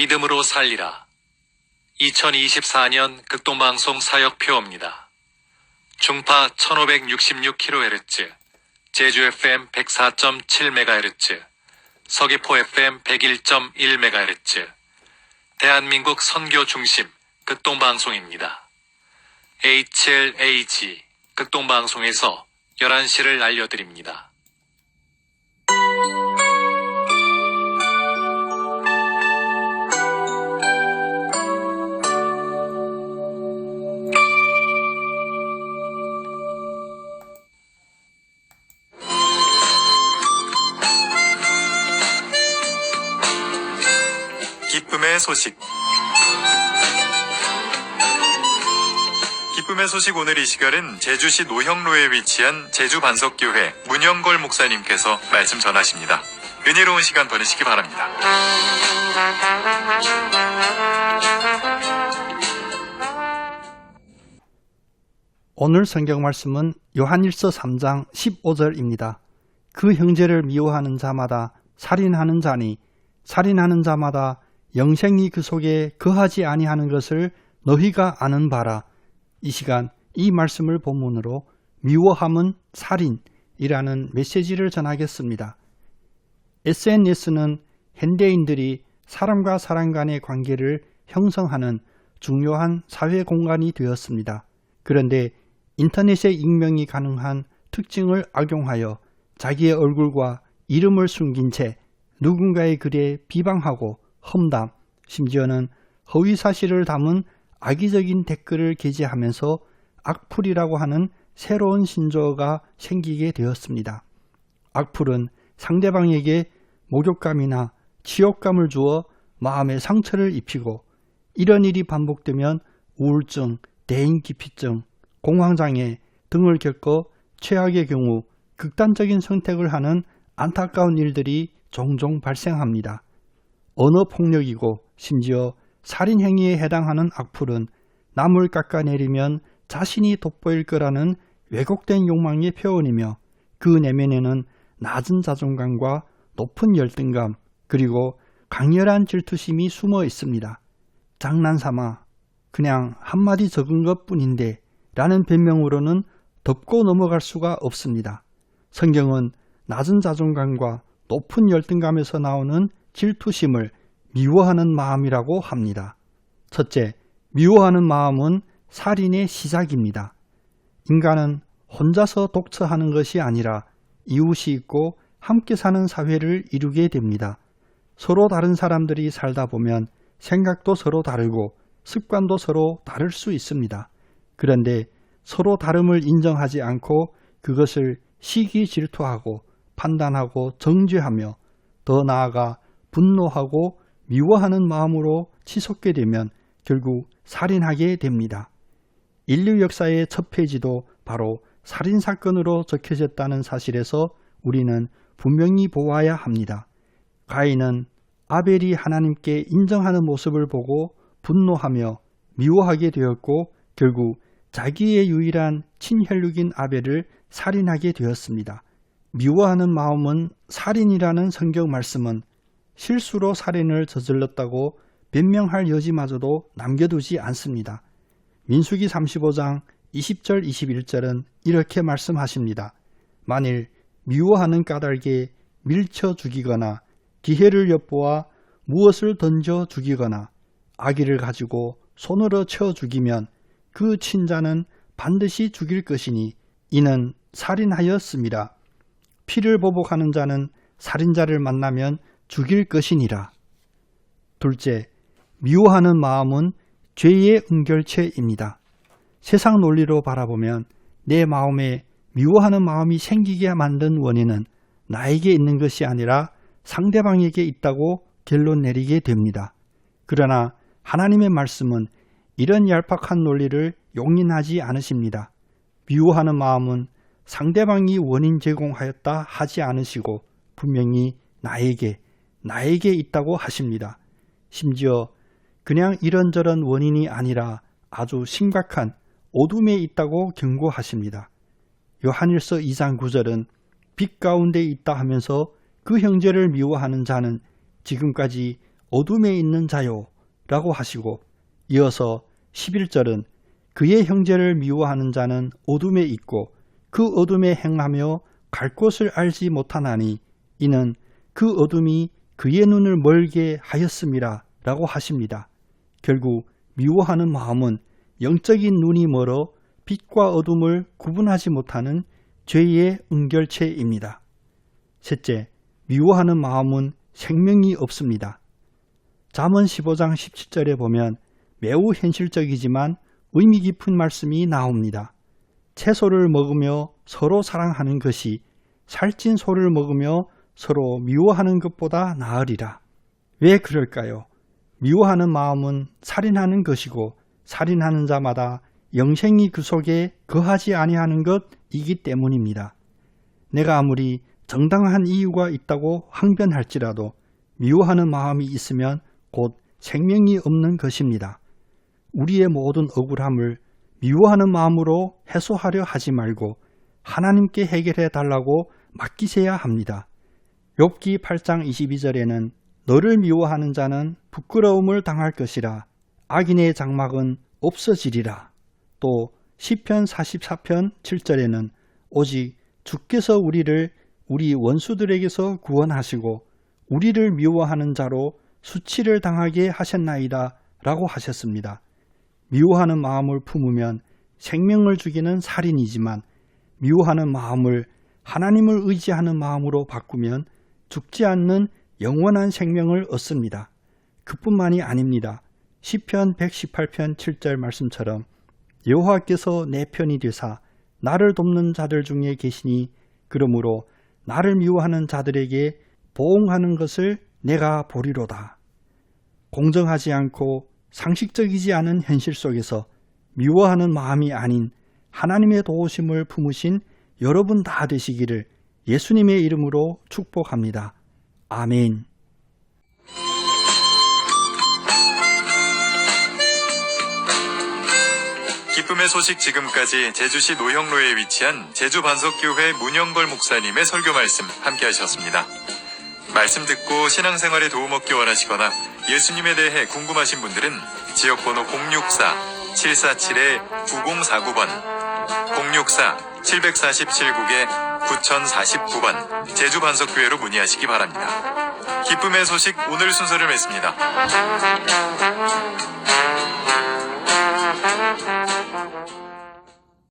믿음으로 살리라. 2024년 극동방송 사역표입니다. 중파 1566kHz, 제주 FM 104.7MHz, 서귀포 FM 101.1MHz, 대한민국 선교 중심 극동방송입니다. HLAG 극동방송에서 11시를 알려드립니다. 기쁨의 소식. 기쁨의 소식 오늘 이 시간은 제주시 노형로에 위치한 제주반석교회 문영걸 목사님께서 말씀 전하십니다. 은혜로운 시간 보내시기 바랍니다. 오늘 성경 말씀은 요한일서 3장 15절입니다. 그 형제를 미워하는 자마다 살인하는 자니 살인하는 자마다 영생이 그 속에 거하지 아니하는 것을 너희가 아는 바라. 이 시간 이 말씀을 본문으로 미워함은 살인이라는 메시지를 전하겠습니다. SNS는 현대인들이 사람과 사람 간의 관계를 형성하는 중요한 사회 공간이 되었습니다. 그런데 인터넷의 익명이 가능한 특징을 악용하여 자기의 얼굴과 이름을 숨긴 채 누군가의 글에 비방하고 험담, 심지어는 허위사실을 담은 악의적인 댓글을 게재하면서 악플이라고 하는 새로운 신조어가 생기게 되었습니다. 악플은 상대방에게 모욕감이나 치욕감을 주어 마음에 상처를 입히고 이런 일이 반복되면 우울증, 대인기피증, 공황장애 등을 겪어 최악의 경우 극단적인 선택을 하는 안타까운 일들이 종종 발생합니다. 언어폭력이고 심지어 살인행위에 해당하는 악플은 남을 깎아내리면 자신이 돋보일 거라는 왜곡된 욕망의 표현이며 그 내면에는 낮은 자존감과 높은 열등감 그리고 강렬한 질투심이 숨어 있습니다. 장난삼아 그냥 한마디 적은 것뿐인데 라는 변명으로는 덮고 넘어갈 수가 없습니다. 성경은 낮은 자존감과 높은 열등감에서 나오는 질투심을 미워하는 마음이라고 합니다. 첫째, 미워하는 마음은 살인의 시작입니다. 인간은 혼자서 독처하는 것이 아니라 이웃이 있고 함께 사는 사회를 이루게 됩니다. 서로 다른 사람들이 살다 보면 생각도 서로 다르고 습관도 서로 다를 수 있습니다. 그런데 서로 다름을 인정하지 않고 그것을 시기 질투하고 판단하고 정죄하며 더 나아가 분노하고 미워하는 마음으로 치솟게 되면 결국 살인하게 됩니다. 인류 역사의 첫 페이지도 바로 살인사건으로 적혀졌다는 사실에서 우리는 분명히 보아야 합니다. 가인은 아벨이 하나님께 인정하는 모습을 보고 분노하며 미워하게 되었고 결국 자기의 유일한 친혈육인 아벨을 살인하게 되었습니다. 미워하는 마음은 살인이라는 성경 말씀은 실수로 살인을 저질렀다고 변명할 여지마저도 남겨두지 않습니다. 민수기 35장 20절 21절은 이렇게 말씀하십니다. 만일 미워하는 까닭에 밀쳐 죽이거나 기회를 엿보아 무엇을 던져 죽이거나 아기를 가지고 손으로 쳐 죽이면 그 친자는 반드시 죽일 것이니 이는 살인하였습니다. 피를 보복하는 자는 살인자를 만나면 죽일 것이니라. 둘째, 미워하는 마음은 죄의 은결체입니다. 세상 논리로 바라보면 내 마음에 미워하는 마음이 생기게 만든 원인은 나에게 있는 것이 아니라 상대방에게 있다고 결론 내리게 됩니다. 그러나 하나님의 말씀은 이런 얄팍한 논리를 용인하지 않으십니다. 미워하는 마음은 상대방이 원인 제공하였다 하지 않으시고 분명히 나에게 있다고 하십니다. 심지어 그냥 이런저런 원인이 아니라 아주 심각한 어둠에 있다고 경고하십니다. 요한일서 2장 9절은 빛 가운데 있다 하면서 그 형제를 미워하는 자는 지금까지 어둠에 있는 자요 라고 하시고 이어서 11절은 그의 형제를 미워하는 자는 어둠에 있고 그 어둠에 행하며 갈 곳을 알지 못하나니 이는 그 어둠이 그의 눈을 멀게 하였음이라 라고 하십니다. 결국 미워하는 마음은 영적인 눈이 멀어 빛과 어둠을 구분하지 못하는 죄의 은결체입니다. 셋째, 미워하는 마음은 생명이 없습니다. 잠언 15장 17절에 보면 매우 현실적이지만 의미 깊은 말씀이 나옵니다. 채소를 먹으며 서로 사랑하는 것이 살찐 소를 먹으며 서로 미워하는 것보다 나으리라. 왜 그럴까요? 미워하는 마음은 살인하는 것이고 살인하는 자마다 영생이 그 속에 거하지 아니하는 것이기 때문입니다. 내가 아무리 정당한 이유가 있다고 항변할지라도 미워하는 마음이 있으면 곧 생명이 없는 것입니다. 우리의 모든 억울함을 미워하는 마음으로 해소하려 하지 말고 하나님께 해결해 달라고 맡기셔야 합니다. 욥기 8장 22절에는 너를 미워하는 자는 부끄러움을 당할 것이라 악인의 장막은 없어지리라. 또 시편 44편 7절에는 오직 주께서 우리를 우리 원수들에게서 구원하시고 우리를 미워하는 자로 수치를 당하게 하셨나이다 라고 하셨습니다. 미워하는 마음을 품으면 생명을 죽이는 살인이지만 미워하는 마음을 하나님을 의지하는 마음으로 바꾸면 죽지 않는 영원한 생명을 얻습니다. 그뿐만이 아닙니다. 시편 118편 7절 말씀처럼 여호와께서 내 편이 되사 나를 돕는 자들 중에 계시니 그러므로 나를 미워하는 자들에게 보응하는 것을 내가 보리로다. 공정하지 않고 상식적이지 않은 현실 속에서 미워하는 마음이 아닌 하나님의 도우심을 품으신 여러분 다 되시기를 예수님의 이름으로 축복합니다. 아멘. 기쁨의 소식 지금까지 제주시 노형로에 위치한 제주반석교회 문영걸 목사님의 설교 말씀 함께 하셨습니다. 말씀 듣고 신앙생활에 도움 얻기 원하시거나 예수님에 대해 궁금하신 분들은 지역번호 064-747-9049번 064-747국에 9049번 제주반석교회로 문의하시기 바랍니다. 기쁨의 소식 오늘 순서를 맺습니다.